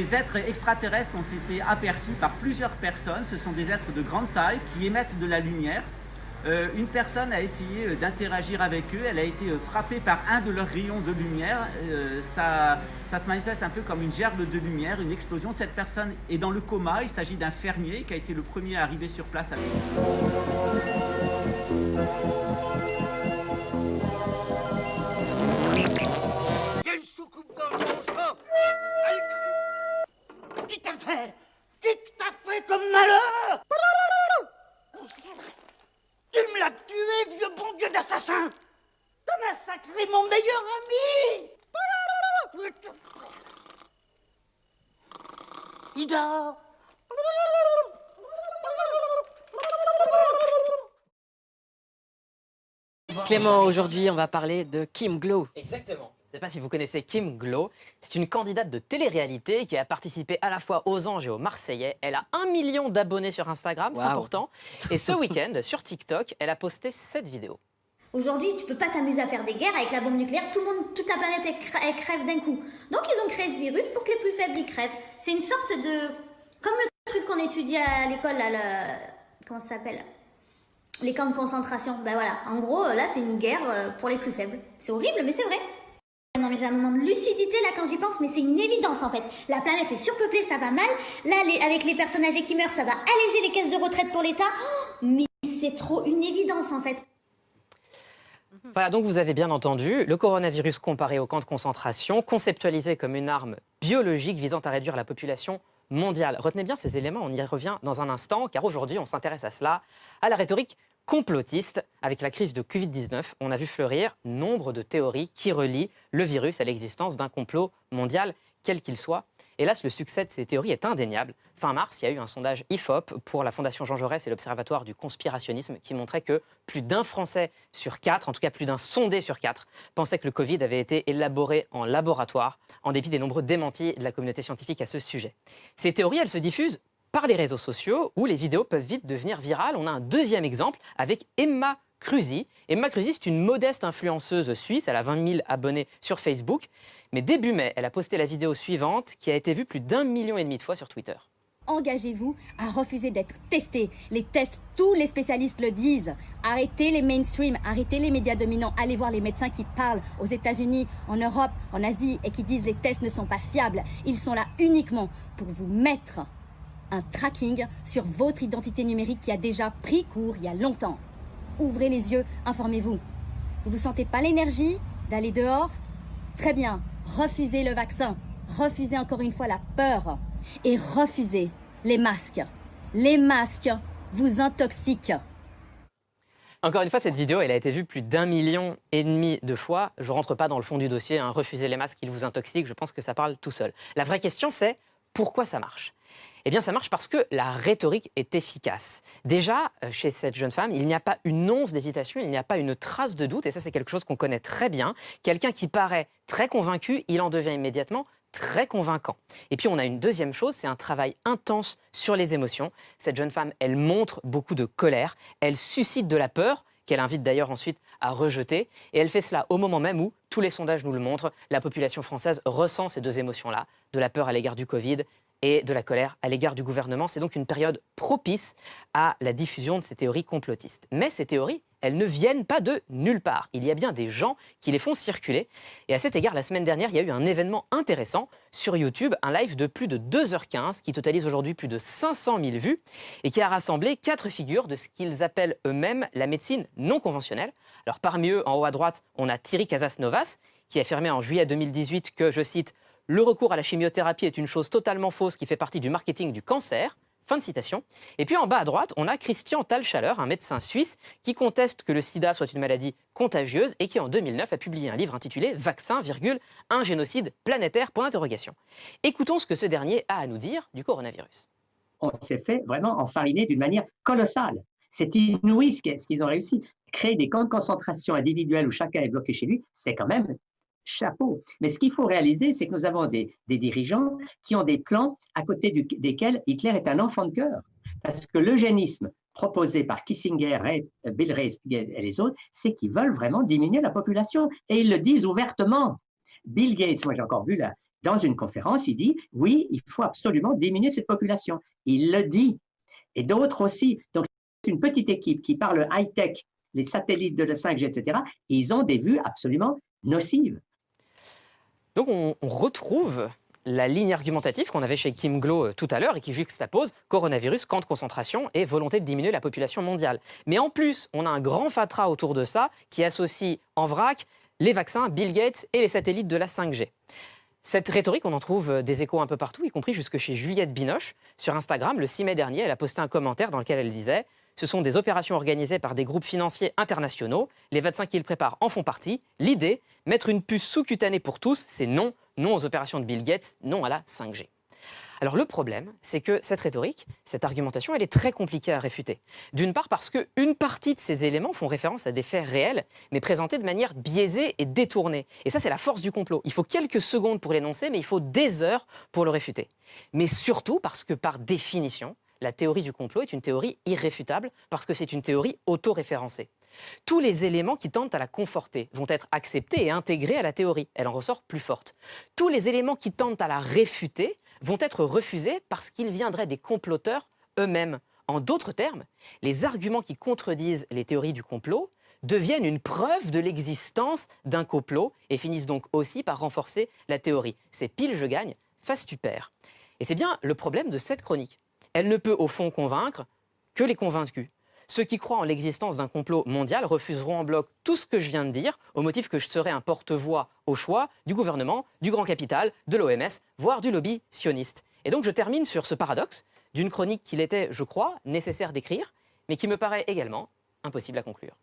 des êtres extraterrestres ont été aperçus par plusieurs personnes. Ce sont des êtres de grande taille qui émettent de la lumière. Une personne a essayé d'interagir avec eux, elle a été frappée par un de leurs rayons de lumière. Ça se manifeste un peu comme une gerbe de lumière, une explosion. Cette personne est dans le coma, il s'agit d'un fermier qui a été le premier à arriver sur place avec Il y a une soucoupe dans ton champ. Qui t'a fait? Qui t'a fait comme malheur? Tu me l'as tué, vieux bon Dieu d'assassin! T'as massacré mon meilleur ami! Il dort! Clément, aujourd'hui, on va parler de Kim Glow. Exactement. Je ne sais pas si vous connaissez Kim Glow. C'est une candidate de télé-réalité qui a participé à la fois aux Anges et aux Marseillais. Elle a 1 million d'abonnés sur Instagram, c'est important. Et ce week-end, sur TikTok, elle a posté cette vidéo. Aujourd'hui, tu peux pas t'amuser à faire des guerres avec la bombe nucléaire. Tout le monde, toute la planète, elle crève d'un coup. Donc, ils ont créé ce virus pour que les plus faibles y crèvent. C'est une sorte de... Comme le truc qu'on étudie à l'école, là, comment ça s'appelle? Les camps de concentration. Ben voilà, en gros, là, c'est une guerre pour les plus faibles. C'est horrible, mais c'est vrai. Non mais j'ai un moment de lucidité là quand j'y pense, mais c'est une évidence en fait. La planète est surpeuplée, ça va mal. Là, avec les personnes âgées qui meurent, ça va alléger les caisses de retraite pour l'État. Oh, mais c'est trop une évidence en fait. Voilà, donc vous avez bien entendu, le coronavirus comparé au camp de concentration, conceptualisé comme une arme biologique visant à réduire la population mondiale. Retenez bien ces éléments, on y revient dans un instant, car aujourd'hui on s'intéresse à cela, à la rhétorique complotiste. Avec la crise de Covid-19, on a vu fleurir nombre de théories qui relient le virus à l'existence d'un complot mondial, quel qu'il soit. Hélas, le succès de ces théories est indéniable. Fin mars, il y a eu un sondage IFOP pour la Fondation Jean Jaurès et l'Observatoire du conspirationnisme qui montrait que plus d'un Français sur 4, en tout cas plus d'un sondé sur 4, pensait que le Covid avait été élaboré en laboratoire, en dépit des nombreux démentis de la communauté scientifique à ce sujet. Ces théories, elles se diffusent par les réseaux sociaux où les vidéos peuvent vite devenir virales. On a un deuxième exemple avec Emma Cruzy. Emma Cruzy, c'est une modeste influenceuse suisse. Elle a 20 000 abonnés sur Facebook. Mais début mai, elle a posté la vidéo suivante qui a été vue plus d'1,5 million de fois sur Twitter. Engagez-vous à refuser d'être testé. Les tests, tous les spécialistes le disent. Arrêtez les mainstream, arrêtez les médias dominants. Allez voir les médecins qui parlent aux États-Unis, en Europe, en Asie et qui disent les tests ne sont pas fiables. Ils sont là uniquement pour vous mettre un tracking sur votre identité numérique qui a déjà pris cours il y a longtemps. Ouvrez les yeux, informez-vous. Vous ne sentez pas l'énergie d'aller dehors? Très bien, refusez le vaccin. Refusez encore une fois la peur. Et refusez les masques. Les masques vous intoxiquent. Encore une fois, cette vidéo, elle a été vue plus d'1,5 million de fois. Je ne rentre pas dans le fond du dossier, hein. Refuser les masques, ils vous intoxiquent. Je pense que ça parle tout seul. La vraie question, c'est pourquoi ça marche? Eh bien, ça marche parce que la rhétorique est efficace. Déjà, chez cette jeune femme, il n'y a pas une once d'hésitation, il n'y a pas une trace de doute. Et ça, c'est quelque chose qu'on connaît très bien. Quelqu'un qui paraît très convaincu, il en devient immédiatement très convaincant. Et puis, on a une deuxième chose, c'est un travail intense sur les émotions. Cette jeune femme, elle montre beaucoup de colère, elle suscite de la peur, qu'elle invite d'ailleurs ensuite à rejeter. Et elle fait cela au moment même où, tous les sondages nous le montrent, la population française ressent ces deux émotions-là, de la peur à l'égard du Covid et de la colère à l'égard du gouvernement. C'est donc une période propice à la diffusion de ces théories complotistes. Mais ces théories, elles ne viennent pas de nulle part. Il y a bien des gens qui les font circuler. Et à cet égard, la semaine dernière, il y a eu un événement intéressant sur YouTube, un live de plus de 2h15 qui totalise aujourd'hui plus de 500 000 vues et qui a rassemblé 4 figures de ce qu'ils appellent eux-mêmes la médecine non conventionnelle. Alors parmi eux, en haut à droite, on a Thierry Casasnovas qui affirmait en juillet 2018 que, je cite, « Le recours à la chimiothérapie est une chose totalement fausse qui fait partie du marketing du cancer ». Fin de citation. Et puis en bas à droite, on a Christian Thalchaleur, un médecin suisse qui conteste que le sida soit une maladie contagieuse et qui en 2009 a publié un livre intitulé « Vaccin, un génocide planétaire ». Écoutons ce que ce dernier a à nous dire du coronavirus. On s'est fait vraiment enfariner d'une manière colossale. C'est inouï ce qu'ils ont réussi. Créer des camps de concentration individuels où chacun est bloqué chez lui, c'est quand même chapeau. Mais ce qu'il faut réaliser, c'est que nous avons des dirigeants qui ont des plans à côté desquels Hitler est un enfant de cœur. Parce que l'eugénisme proposé par Kissinger, Bill Gates et les autres, c'est qu'ils veulent vraiment diminuer la population. Et ils le disent ouvertement. Bill Gates, moi j'ai encore vu dans une conférence, il dit, oui, il faut absolument diminuer cette population. Il le dit. Et d'autres aussi. Donc, c'est une petite équipe qui parle high-tech, les satellites de la 5G, etc. Et ils ont des vues absolument nocives. Donc on retrouve la ligne argumentative qu'on avait chez Kim Glow tout à l'heure et qui juxtapose coronavirus, camp de concentration et volonté de diminuer la population mondiale. Mais en plus, on a un grand fatras autour de ça qui associe en vrac les vaccins, Bill Gates et les satellites de la 5G. Cette rhétorique, on en trouve des échos un peu partout, y compris jusque chez Juliette Binoche. Sur Instagram, le 6 mai dernier, elle a posté un commentaire dans lequel elle disait « Ce sont des opérations organisées par des groupes financiers internationaux. Les vaccins qu'ils préparent en font partie. L'idée, mettre une puce sous-cutanée pour tous, c'est non. Non aux opérations de Bill Gates, non à la 5G. » Alors le problème, c'est que cette rhétorique, cette argumentation, elle est très compliquée à réfuter. D'une part parce qu'une partie de ces éléments font référence à des faits réels, mais présentés de manière biaisée et détournée. Et ça, c'est la force du complot. Il faut quelques secondes pour l'énoncer, mais il faut des heures pour le réfuter. Mais surtout parce que, par définition, la théorie du complot est une théorie irréfutable, parce que c'est une théorie auto-référencée. Tous les éléments qui tentent à la conforter vont être acceptés et intégrés à la théorie. Elle en ressort plus forte. Tous les éléments qui tentent à la réfuter vont être refusés parce qu'ils viendraient des comploteurs eux-mêmes. En d'autres termes, les arguments qui contredisent les théories du complot deviennent une preuve de l'existence d'un complot et finissent donc aussi par renforcer la théorie. C'est pile je gagne, face tu perds. Et c'est bien le problème de cette chronique. Elle ne peut au fond convaincre que les convaincus. Ceux qui croient en l'existence d'un complot mondial refuseront en bloc tout ce que je viens de dire au motif que je serais un porte-voix au choix du gouvernement, du grand capital, de l'OMS, voire du lobby sioniste. Et donc je termine sur ce paradoxe d'une chronique qu'il était, je crois, nécessaire d'écrire, mais qui me paraît également impossible à conclure.